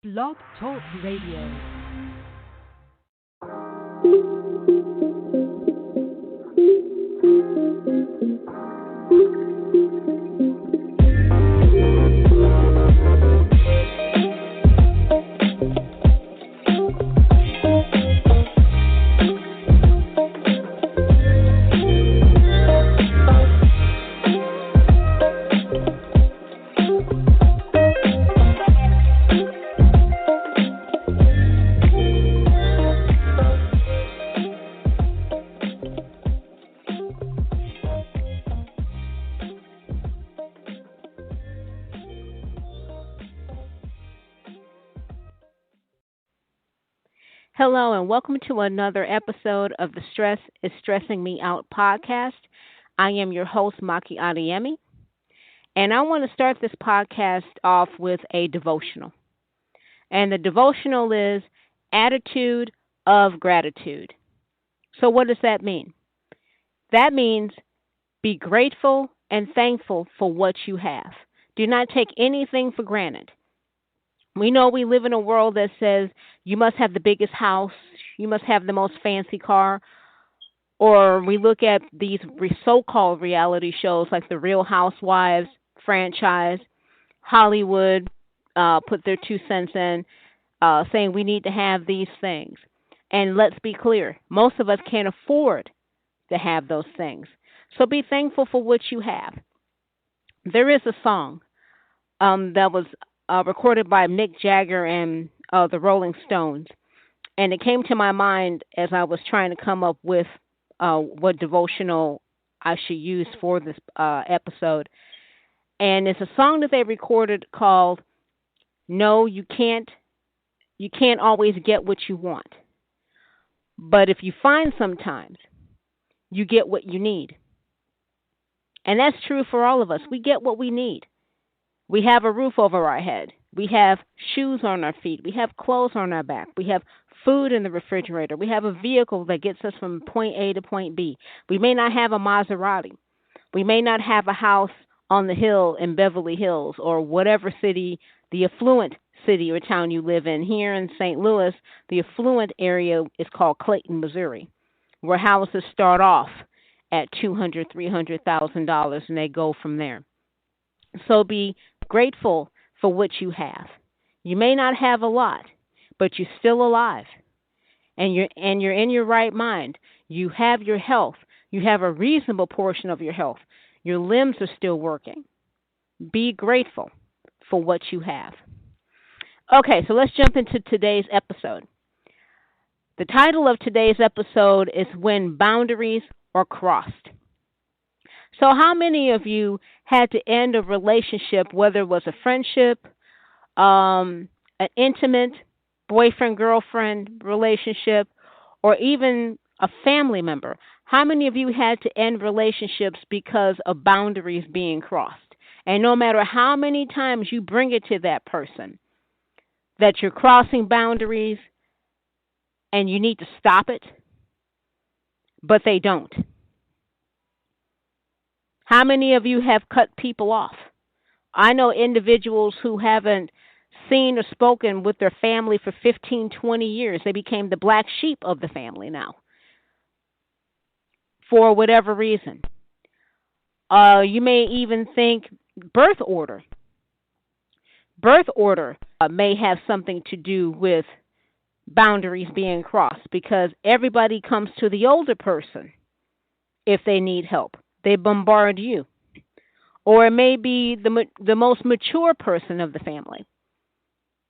Blog Talk Radio. Hello, and welcome to another episode of the Stress is Stressing Me Out podcast. I am your host, Maki Adeyemi, and I want to start this podcast off with a devotional. And the devotional is Attitude of Gratitude. So, what does that mean? That means be grateful and thankful for what you have. Do not take anything for granted. We know we live in a world that says you must have the biggest house, you must have the most fancy car, or we look at these so-called reality shows like the Real Housewives franchise. Hollywood put their 2 cents in, saying we need to have these things. And let's be clear, most of us can't afford to have those things. So be thankful for what you have. There is a song that was recorded by Mick Jagger and the Rolling Stones. And it came to my mind as I was trying to come up with what devotional I should use for this episode. And it's a song that they recorded called No, You Can't Always Get What You Want. But if you find sometimes, you get what you need. And that's true for all of us. We get what we need. We have a roof over our head. We have shoes on our feet. We have clothes on our back. We have food in the refrigerator. We have a vehicle that gets us from point A to point B. We may not have a Maserati. We may not have a house on the hill in Beverly Hills or whatever city, the affluent city or town you live in. Here in St. Louis, the affluent area is called Clayton, Missouri, where houses start off at $200,000, $300,000, and they go from there. So be grateful for what you have. You may not have a lot, but you're still alive. And you're in your right mind. You have your health. You have a reasonable portion of your health. Your limbs are still working. Be grateful for what you have. Okay, so let's jump into today's episode. The title of today's episode is When Boundaries Are Crossed. So how many of you had to end a relationship, whether it was a friendship, an intimate boyfriend-girlfriend relationship, or even a family member? How many of you had to end relationships because of boundaries being crossed? And no matter how many times you bring it to that person, that you're crossing boundaries and you need to stop it, but they don't. How many of you have cut people off? I know individuals who haven't seen or spoken with their family for 15, 20 years. They became the black sheep of the family now, for whatever reason. You may even think birth order. Birth order may have something to do with boundaries being crossed, because everybody comes to the older person if they need help. They bombard you. Or it may be the most mature person of the family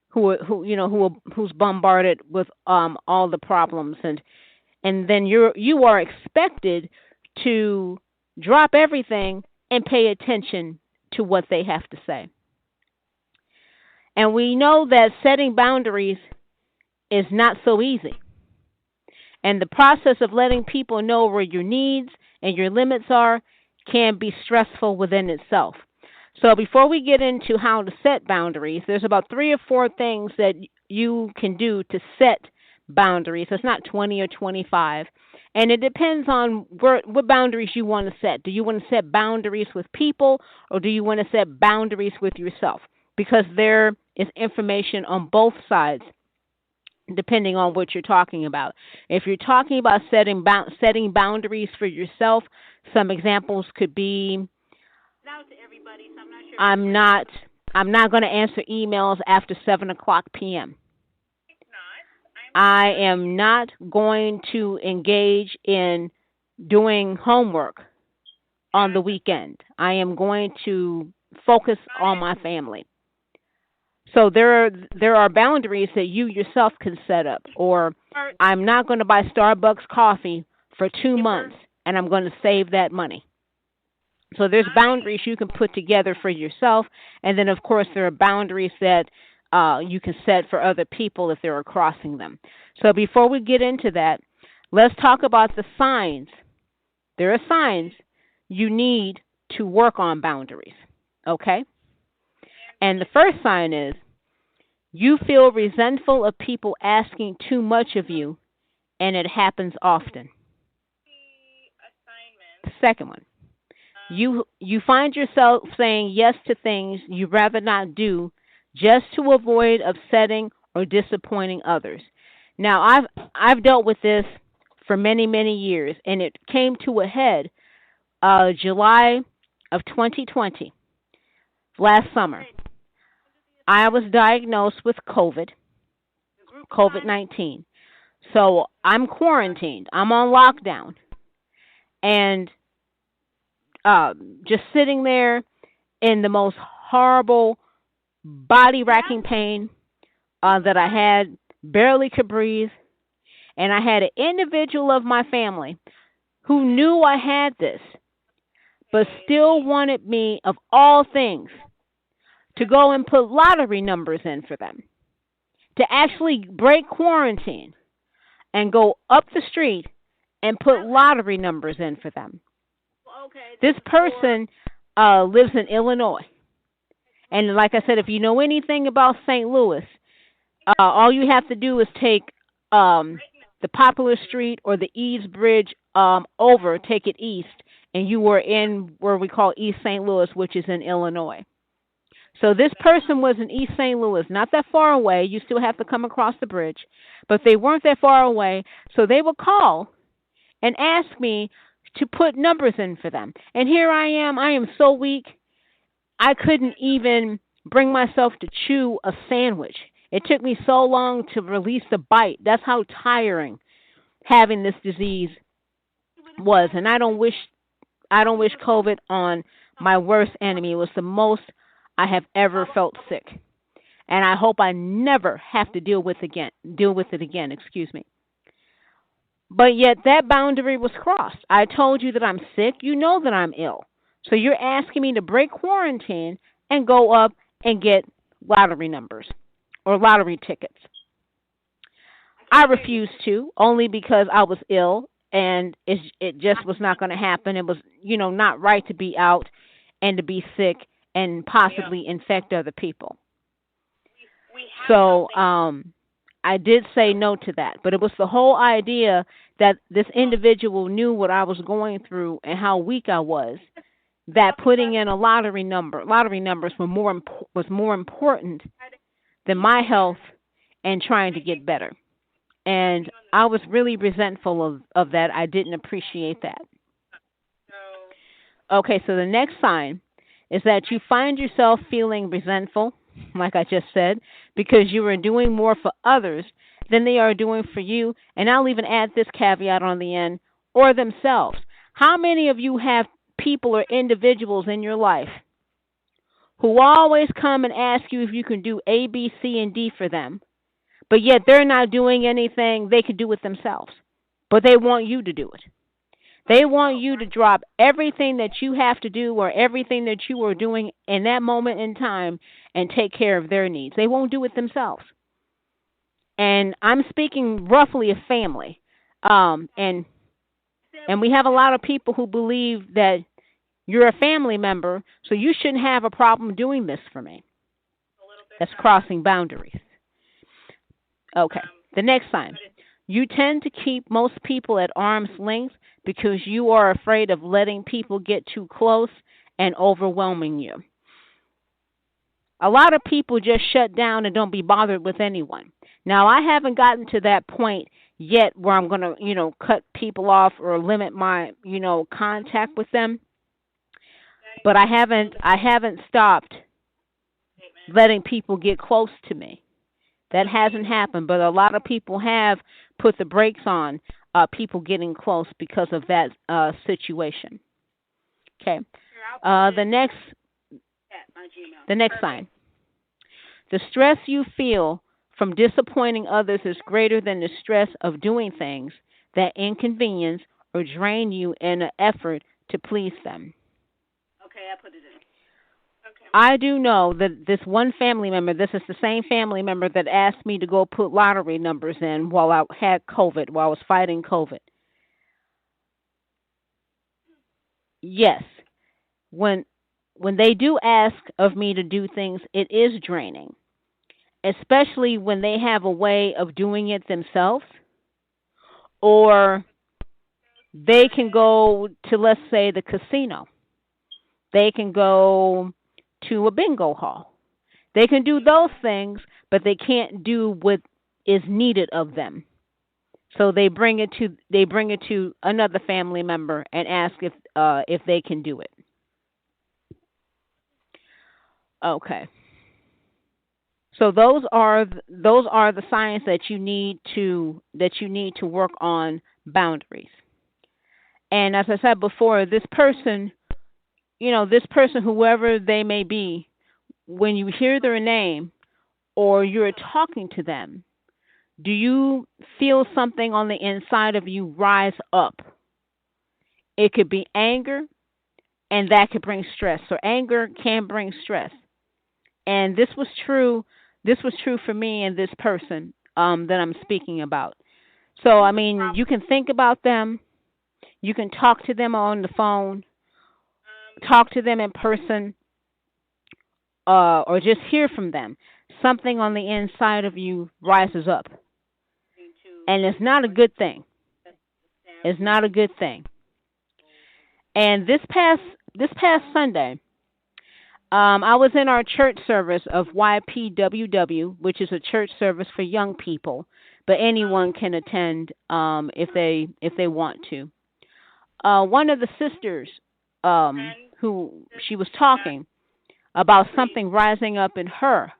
who's bombarded with all the problems, and then you are expected to drop everything and pay attention to what they have to say. And we know that setting boundaries is not so easy. And the process of letting people know where your needs and your limits are can be stressful within itself. So before we get into how to set boundaries, there's about 3 or 4 things that you can do to set boundaries. It's not 20 or 25. And it depends on what boundaries you want to set. Do you want to set boundaries with people, or do you want to set boundaries with yourself? Because there is information on both sides, depending on what you're talking about. If you're talking about setting boundaries for yourself, some examples could be I'm not I'm not going to answer emails after 7 o'clock p.m. I am not going to engage in doing homework on the weekend. I am going to focus on my family. So there are boundaries that you yourself can set up. Or I'm not going to buy Starbucks coffee for 2 months, and I'm going to save that money. So there's boundaries you can put together for yourself, and then of course there are boundaries that you can set for other people if they're crossing them. So before we get into that, let's talk about the signs. There are signs you need to work on boundaries. Okay? And the first sign is you feel resentful of people asking too much of you, and it happens often. The second one, you find yourself saying yes to things you'd rather not do just to avoid upsetting or disappointing others. Now, I've dealt with this for many, many years, and it came to a head July of 2020, last summer. I was diagnosed with COVID-19. So I'm quarantined. I'm on lockdown. And just sitting there in the most horrible body racking pain that I had, barely could breathe. And I had an individual of my family who knew I had this, but still wanted me, of all things, to go and put lottery numbers in for them, to actually break quarantine and go up the street and put lottery numbers in for them. This person lives in Illinois. And like I said, if you know anything about St. Louis, all you have to do is take the Popular Street or the East Bridge take it east, and you are in where we call East St. Louis, which is in Illinois. So this person was in East St. Louis, not that far away. You still have to come across the bridge, but they weren't that far away. So they would call and ask me to put numbers in for them. And here I am so weak, I couldn't even bring myself to chew a sandwich. It took me so long to release the bite. That's how tiring having this disease was. And I don't wish COVID on my worst enemy. It was the most I have ever felt sick. And I hope I never have to deal with it again, excuse me. But yet that boundary was crossed. I told you that I'm sick. You know that I'm ill. So you're asking me to break quarantine and go up and get lottery numbers or lottery tickets. I refused to, only because I was ill and it just was not going to happen. It was, not right to be out and to be sick and possibly infect other people. So I did say no to that, but it was the whole idea that this individual knew what I was going through and how weak I was, that putting in a lottery numbers was more important than my health and trying to get better. And I was really resentful of that. I didn't appreciate that. Okay, so the next sign is that you find yourself feeling resentful, like I just said, because you are doing more for others than they are doing for you. And I'll even add this caveat on the end, or themselves. How many of you have people or individuals in your life who always come and ask you if you can do A, B, C, and D for them, but yet they're not doing anything they could do it themselves, but they want you to do it? They want you to drop everything that you have to do or everything that you are doing in that moment in time and take care of their needs. They won't do it themselves. And I'm speaking roughly of family. And we have a lot of people who believe that you're a family member, so you shouldn't have a problem doing this for me. That's crossing boundaries. Okay, the next sign. You tend to keep most people at arm's length because you are afraid of letting people get too close and overwhelming you. A lot of people just shut down and don't be bothered with anyone. Now, I haven't gotten to that point yet where I'm going to, cut people off or limit my, contact with them, but I haven't stopped letting people get close to me. That hasn't happened, but a lot of people have put the brakes on people getting close because of that situation. Okay. The next sign. The stress you feel from disappointing others is greater than the stress of doing things that inconvenience or drain you in an effort to please them. I do know that this one family member, this is the same family member that asked me to go put lottery numbers in while I had COVID, while I was fighting COVID. Yes, when they do ask of me to do things, it is draining, especially when they have a way of doing it themselves, or they can go to, let's say, the casino. They can go to a bingo hall. They can do those things, but they can't do what is needed of them. So they bring it to another family member and ask if they can do it. Okay. So those are the signs that you need to work on boundaries. And as I said before, this person, whoever they may be, when you hear their name or you're talking to them, do you feel something on the inside of you rise up? It could be anger, and that could bring stress. So anger can bring stress. And this was true. This was true for me and this person that I'm speaking about. So I mean, you can think about them. You can talk to them on the phone, talk to them in person, or just hear from them. Something on the inside of you rises up, and it's not a good thing. It's not a good thing. And this past Sunday, I was in our church service of YPWW, which is a church service for young people, but anyone can attend if they want to. One of the sisters, who she was talking about something rising up in her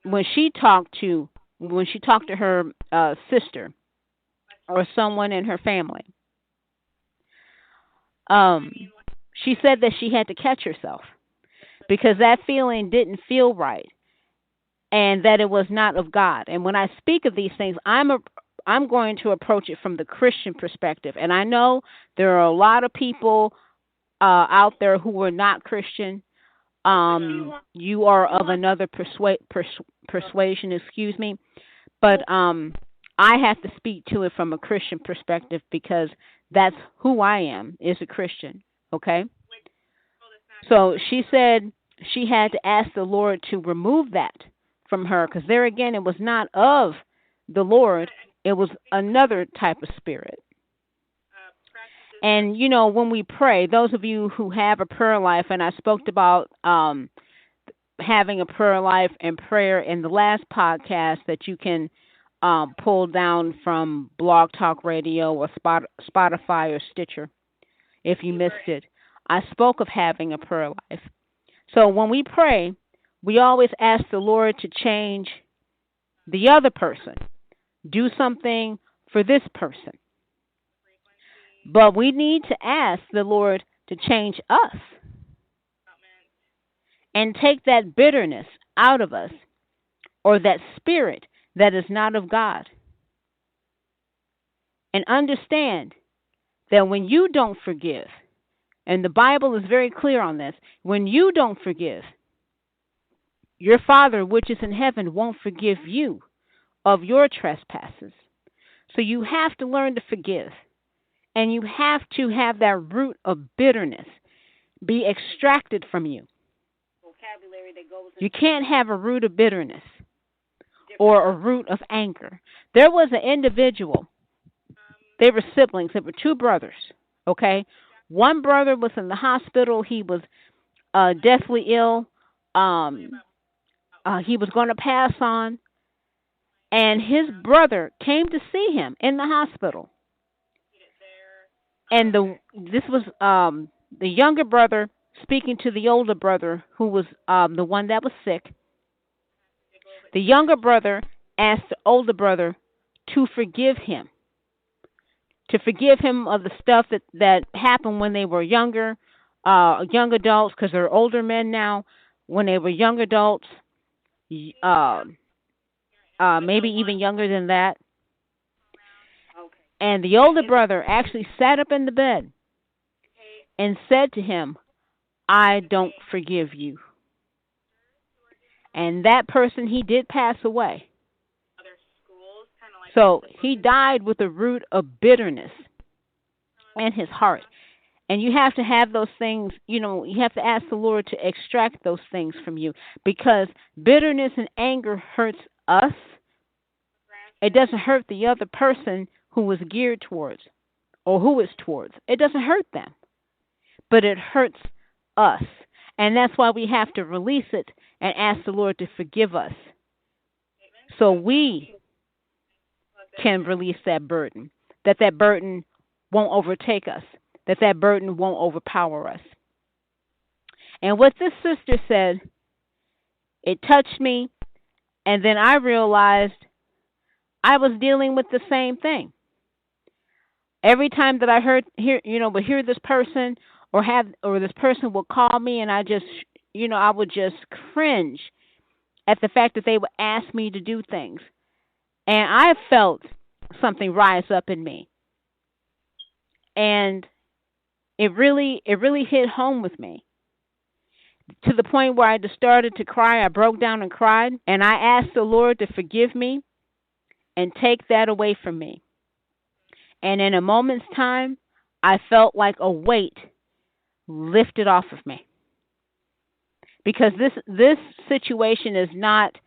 when she talked to her sister or someone in her family. Um, she said that she had to catch herself because that feeling didn't feel right and that it was not of God. And when I speak of these things, I'm going to approach it from the Christian perspective. And I know there are a lot of people out there who are not Christian. You are of another persuasion, excuse me. But I have to speak to it from a Christian perspective because that's who I am, is a Christian. Okay? So she said she had to ask the Lord to remove that from her because there again, it was not of the Lord, it was another type of spirit. And when we pray, those of you who have a prayer life, and I spoke about having a prayer life and prayer in the last podcast that you can pull down from Blog Talk Radio or Spotify or Stitcher if you missed it. I spoke of having a prayer life. So when we pray, we always ask the Lord to change the other person, do something for this person. But we need to ask the Lord to change us and take that bitterness out of us or that spirit that is not of God. And understand that when you don't forgive, and the Bible is very clear on this, when you don't forgive, your Father which is in heaven won't forgive you of your trespasses. So you have to learn to forgive. And you have to have that root of bitterness be extracted from you. You can't have a root of bitterness or a root of anger. There was an individual, they were siblings, they were two brothers, okay? One brother was in the hospital, he was deathly ill. um, he was going to pass on, and his brother came to see him in the hospital. And this was the younger brother speaking to the older brother, who was the one that was sick. The younger brother asked the older brother to forgive him, of the stuff that happened when they were younger, young adults, because they're older men now. When they were young adults, uh, maybe even younger than that. And the older brother actually sat up in the bed and said to him, "I don't forgive you." And that person, he did pass away. So he died with a root of bitterness in his heart. And you have to have those things, you have to ask the Lord to extract those things from you, because bitterness and anger hurts us. It doesn't hurt the other person who was geared towards or who is towards. It doesn't hurt them, but it hurts us. And that's why we have to release it and ask the Lord to forgive us, so we can release that burden, that burden won't overtake us, that burden won't overpower us. And what this sister said, it touched me, and then I realized I was dealing with the same thing. Every time that I would hear this person or this person would call me, and I would just cringe at the fact that they would ask me to do things. And I felt something rise up in me. And it really hit home with me, to the point where I just started to cry. I broke down and cried, and I asked the Lord to forgive me and take that away from me. And in a moment's time, I felt like a weight lifted off of me, because this situation is not,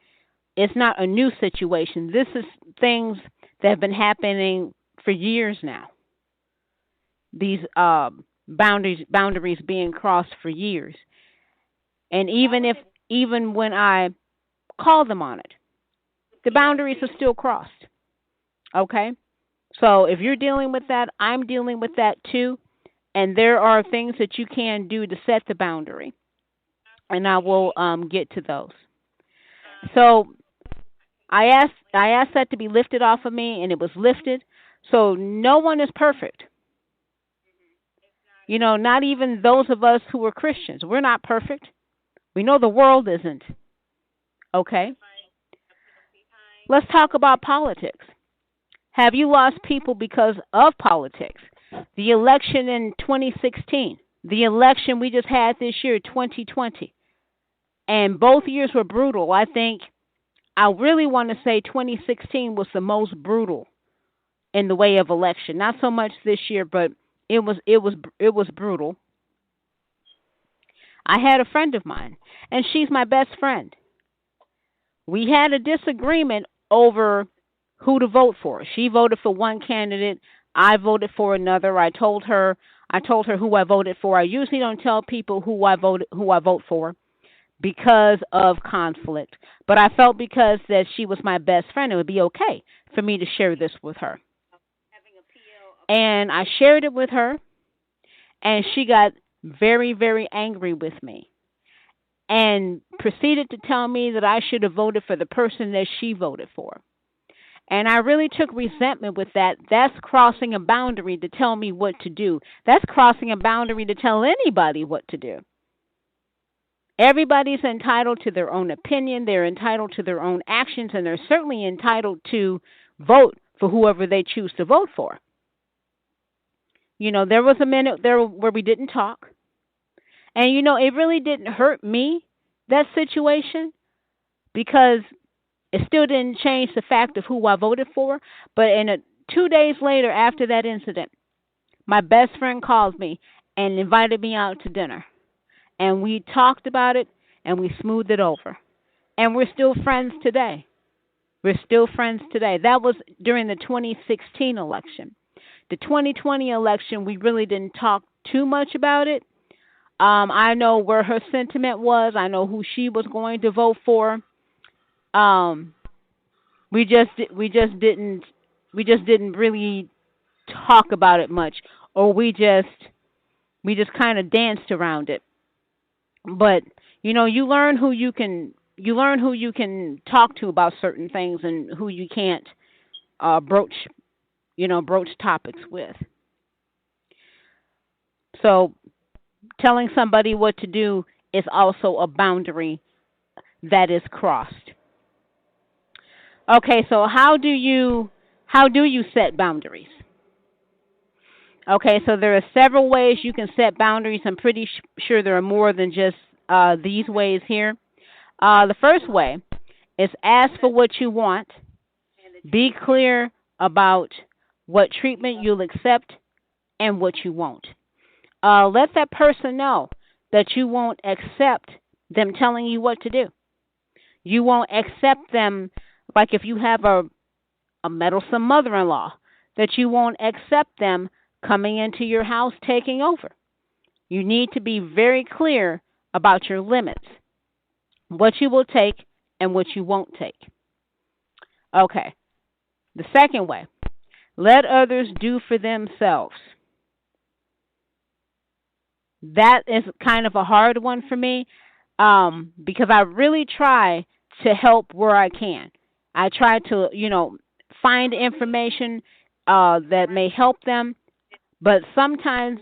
it's not a new situation. This is things that have been happening for years now. These boundaries being crossed for years, and even when I call them on it, the boundaries are still crossed. Okay, so if you're dealing with that, I'm dealing with that too, and there are things that you can do to set the boundary, and I will get to those. So I asked that to be lifted off of me, and it was lifted. So no one is perfect. Not even those of us who are Christians. We're not perfect. We know the world isn't. Okay? Let's talk about politics. Have you lost people because of politics? The election in 2016, the election we just had this year, 2020, and both years were brutal. I really want to say 2016 was the most brutal in the way of election. Not so much this year, but it was brutal. I had a friend of mine, and she's my best friend. We had a disagreement over who to vote for. She voted for one candidate. I voted for another. I told her who I voted for. I usually don't tell people who I vote for because of conflict. But I felt, because that she was my best friend, it would be okay for me to share this with her. And I shared it with her, and she got very, very angry with me and proceeded to tell me that I should have voted for the person that she voted for. And I really took resentment with that. That's crossing a boundary to tell me what to do. That's crossing a boundary to tell anybody what to do. Everybody's entitled to their own opinion. They're entitled to their own actions, and they're certainly entitled to vote for whoever they choose to vote for. There was a minute there where we didn't talk. And, it really didn't hurt me, that situation, because it still didn't change the fact of who I voted for. But 2 days later, after that incident, my best friend called me and invited me out to dinner. And we talked about it, and we smoothed it over. And we're still friends today. That was during the 2016 election. The 2020 election, we really didn't talk too much about it. I know where her sentiment was. I know who she was going to vote for. Um, we just didn't really talk about it much, or we just kind of danced around it. But you learn who you can talk to about certain things and who you can't broach broach topics with. So telling somebody what to do is also a boundary that is crossed. Okay, so how do you set boundaries? Okay, so there are several ways you can set boundaries. I'm pretty sure there are more than just these ways here. The first way is ask for what you want. Be clear about what treatment you'll accept and what you won't. Let that person know that you won't accept them telling you what to do. You won't accept them, like if you have a meddlesome mother in law, that you won't accept them coming into your house taking over. You need to be very clear about your limits, what you will take and what you won't take. Okay, the second way, let others do for themselves. That is kind of a hard one for me because I really try to help where I can. I try to, find information that may help them, but sometimes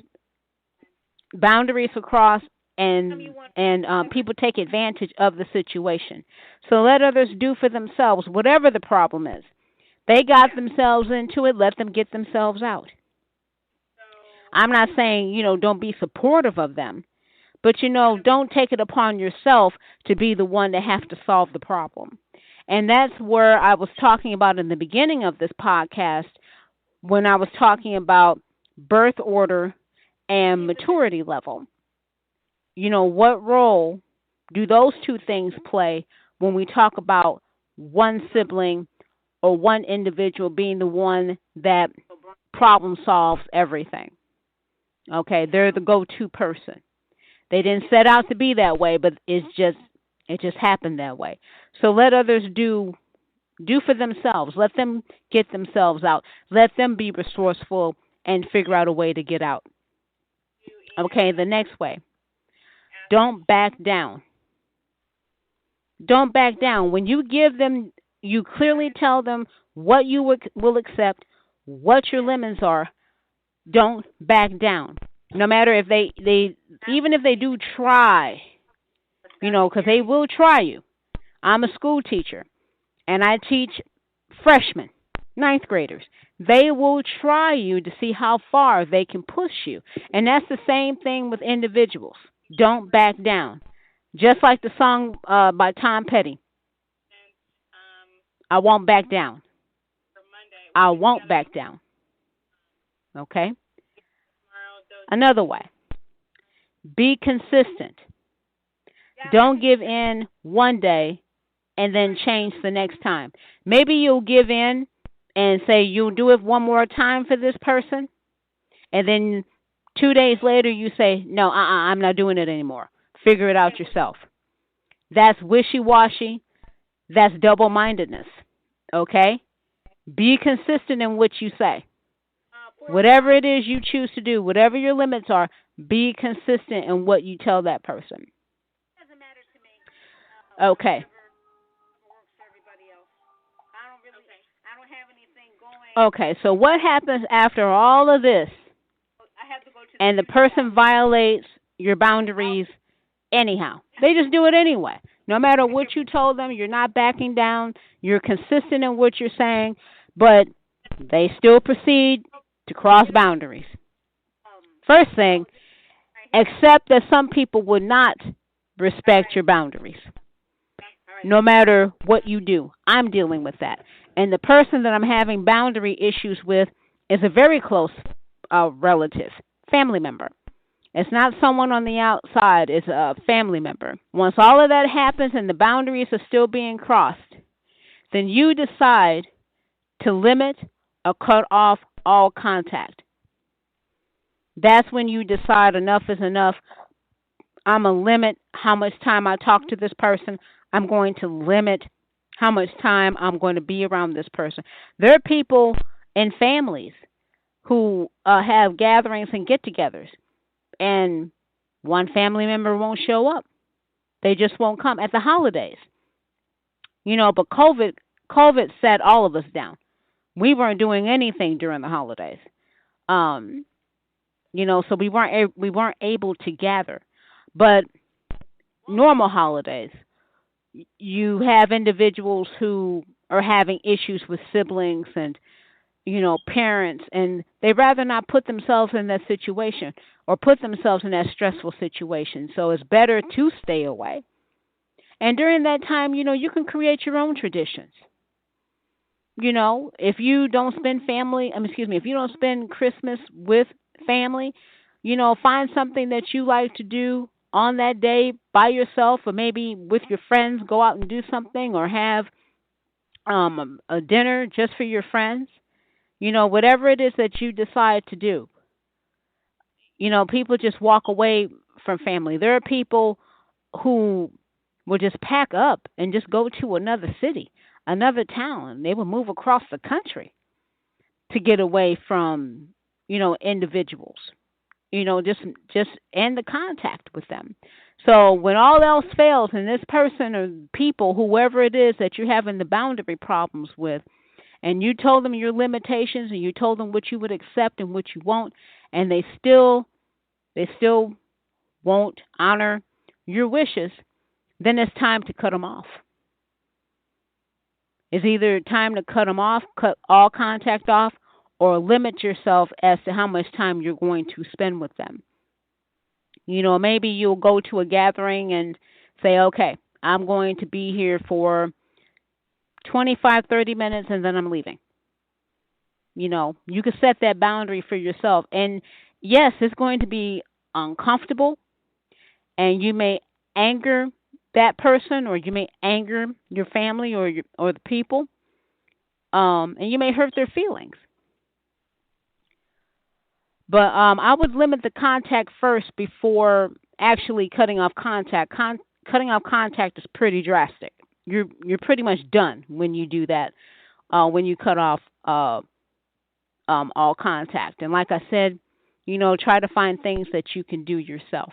boundaries are crossed and people take advantage of the situation. So let others do for themselves whatever the problem is. They got themselves into it, let them get themselves out. I'm not saying, don't be supportive of them, but, don't take it upon yourself to be the one to have to solve the problem. And that's where I was talking about in the beginning of this podcast when I was talking about birth order and maturity level. What role do those two things play when we talk about one sibling or one individual being the one that problem solves everything? Okay, they're the go-to person. They didn't set out to be that way, but it just happened that way. So let others do for themselves. Let them get themselves out. Let them be resourceful and figure out a way to get out. Okay, the next way. Don't back down. Don't back down. When you give them, you clearly tell them what you will accept, what your limits are. Don't back down. No matter if they even if they do try, because they will try you. I'm a school teacher, and I teach freshmen, ninth graders. They will try you to see how far they can push you. And that's the same thing with individuals. Don't back down. Just like the song by Tom Petty, I won't back down. I won't back down. Okay? Another way, be consistent. Don't give in one day and then change the next time. Maybe you'll give in and say you'll do it one more time for this person, and then 2 days later you say, no, I'm not doing it anymore. Figure it out yourself. That's wishy-washy. That's double-mindedness. Okay? Be consistent in what you say. Whatever it is you choose to do, whatever your limits are, be consistent in what you tell that person. Okay. Okay, so what happens after all of this and the person violates your boundaries anyhow? They just do it anyway. No matter what you told them, you're not backing down, you're consistent in what you're saying, but they still proceed to cross boundaries. First thing, accept that some people would not respect your boundaries, no matter what you do. I'm dealing with that. And the person that I'm having boundary issues with is a very close relative, family member. It's not someone on the outside, it's a family member. Once all of that happens and the boundaries are still being crossed, then you decide to limit or cut off all contact. That's when you decide enough is enough. I'm going to limit how much time I talk to this person. I'm going to limit how much time I'm going to be around this person. There are people in families who have gatherings and get-togethers, and one family member won't show up. They just won't come at the holidays. But COVID set all of us down. We weren't doing anything during the holidays. Um, so we weren't able to gather. But normal holidays, you have individuals who are having issues with siblings and parents, and they rather not put themselves in that situation or put themselves in that stressful situation. So it's better to stay away. And during that time, you can create your own traditions. If you don't spend if you don't spend Christmas with family, find something that you like to do on that day by yourself, or maybe with your friends, go out and do something, or have a dinner just for your friends. Whatever it is that you decide to do. People just walk away from family. There are people who will just pack up and just go to another city, another town. They will move across the country to get away from, individuals. Just end the contact with them. So when all else fails, and this person or people, whoever it is that you're having the boundary problems with, and you told them your limitations, and you told them what you would accept and what you won't, and they still won't honor your wishes, then it's time to cut them off. It's either time to cut them off, cut all contact off, or limit yourself as to how much time you're going to spend with them. Maybe you'll go to a gathering and say, okay, I'm going to be here for 25, 30 minutes, and then I'm leaving. You can set that boundary for yourself. And yes, it's going to be uncomfortable, and you may anger that person, or you may anger your family or the people, and you may hurt their feelings. But I would limit the contact first before actually cutting off contact. Cutting off contact is pretty drastic. You're pretty much done when you do that. When you cut off all contact, and like I said, try to find things that you can do yourself.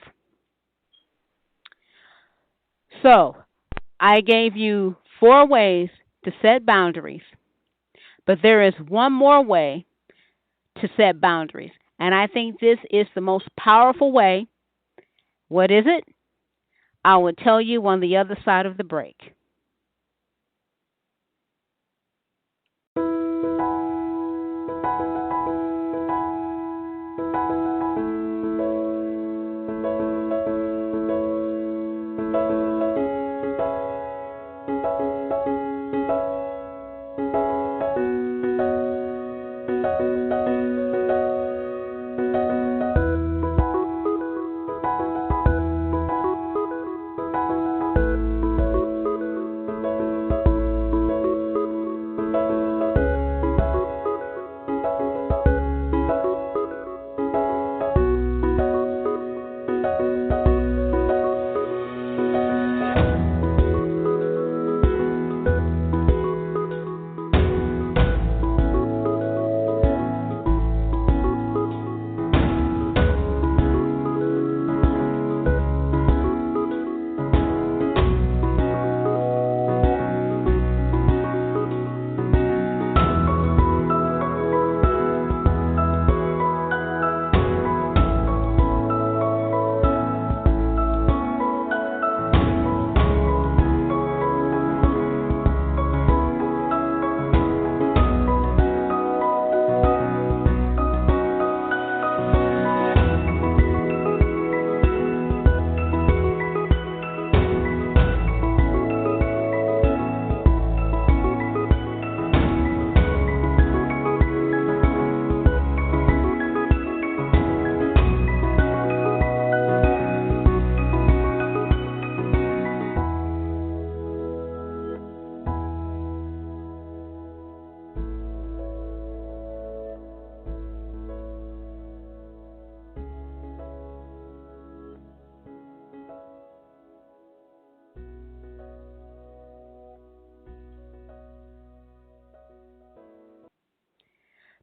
So I gave you 4 ways to set boundaries, but there is one more way to set boundaries, and I think this is the most powerful way. What is it? I will tell you on the other side of the break.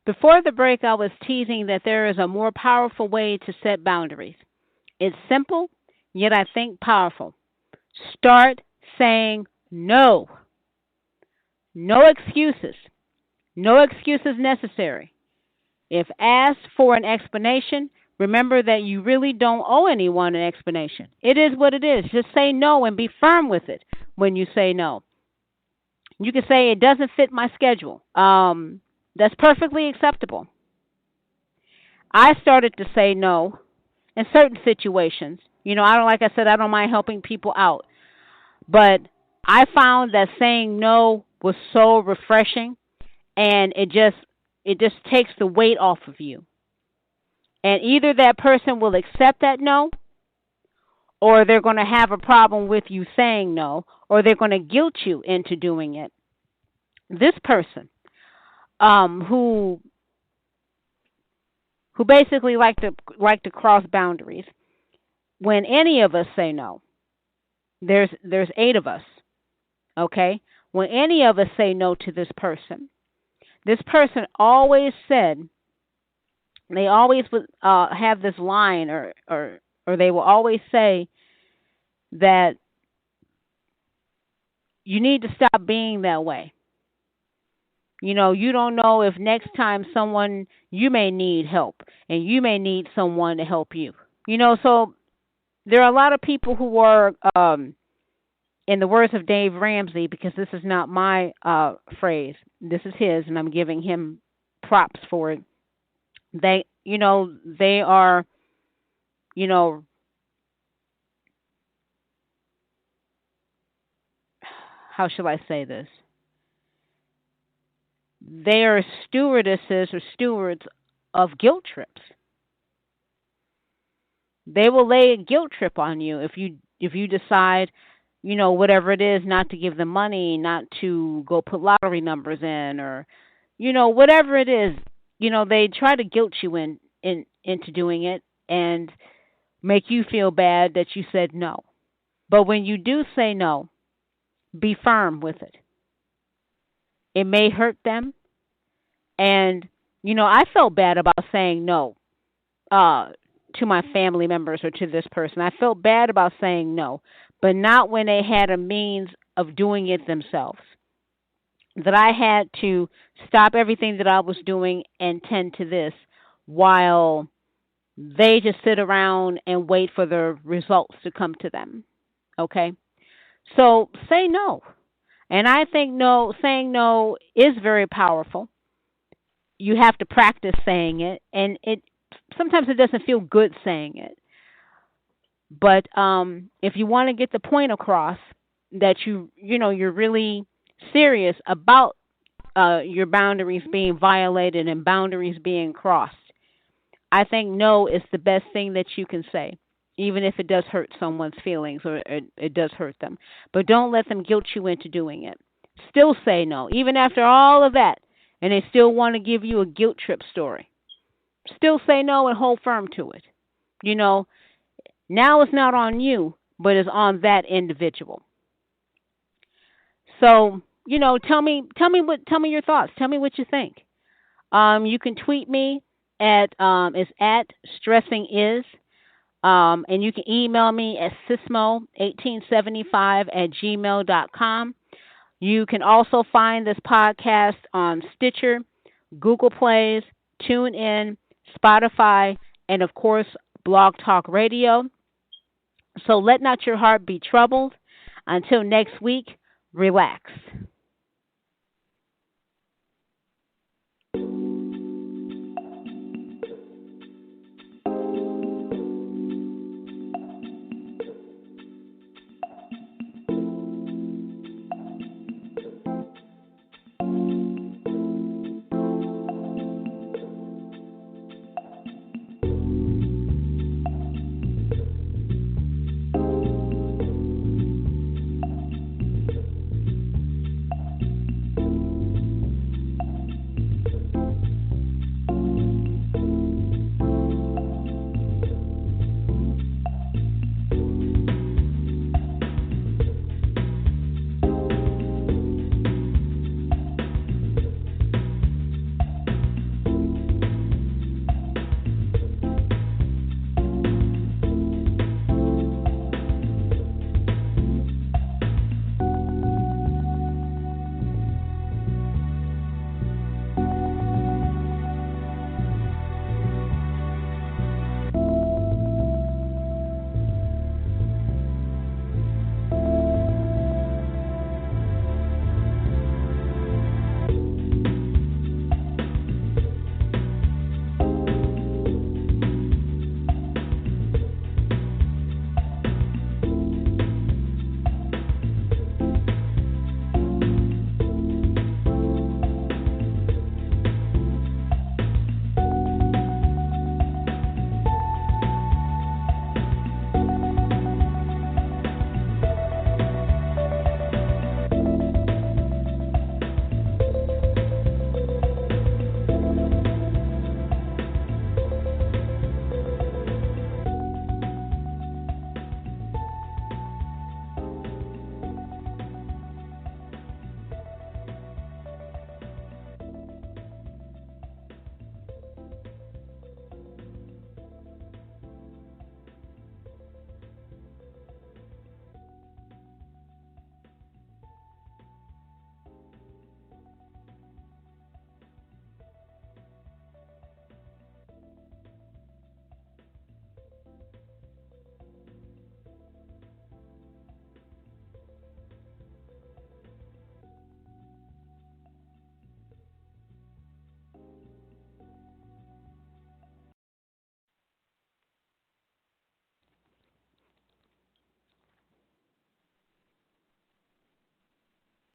Before the break, I was teasing that there is a more powerful way to set boundaries. It's simple, yet I think powerful. Start saying no. No excuses. No excuses necessary. If asked for an explanation, remember that you really don't owe anyone an explanation. It is what it is. Just say no and be firm with it when you say no. You can say it doesn't fit my schedule. That's perfectly acceptable. I started to say no in certain situations. I don't like I said I don't mind helping people out, but I found that saying no was so refreshing, and it just takes the weight off of you. And either that person will accept that no, or they're going to have a problem with you saying no, or they're going to guilt you into doing it. This person, who basically like to cross boundaries. When any of us say no, there's eight of us. Okay, when any of us say no to this person always said they always would have this line or they will always say that you need to stop being that way. You don't know if next time you may need help and you may need someone to help you. So there are a lot of people who are, in the words of Dave Ramsey, because this is not my phrase, this is his, and I'm giving him props for it. They are, you know, how shall I say this? They are stewardesses or stewards of guilt trips. They will lay a guilt trip on you if you decide, whatever it is, not to give them money, not to go put lottery numbers in, or whatever it is. They try to guilt you into doing it and make you feel bad that you said no. But when you do say no, be firm with it. It may hurt them, and I felt bad about saying no uh, to my family members or to this person. I felt bad about saying no, but not when they had a means of doing it themselves. That I had to stop everything that I was doing and tend to this while they just sit around and wait for the results to come to them. Okay? So say no. And I think saying no is very powerful. You have to practice saying it, and it sometimes it doesn't feel good saying it. But if you want to get the point across that you're really serious about your boundaries being violated and boundaries being crossed, I think no is the best thing that you can say, even if it does hurt someone's feelings or it does hurt them. But don't let them guilt you into doing it. Still say no, even after all of that, and they still want to give you a guilt trip story. Still say no and hold firm to it. You know, now it's not on you, but it's on that individual. So, tell me your thoughts. Tell me what you think. You can tweet me at it's at stressingism. And you can email me at sismo1875@gmail.com. You can also find this podcast on Stitcher, Google Plays, TuneIn, Spotify, and of course, Blog Talk Radio. So let not your heart be troubled. Until next week, relax.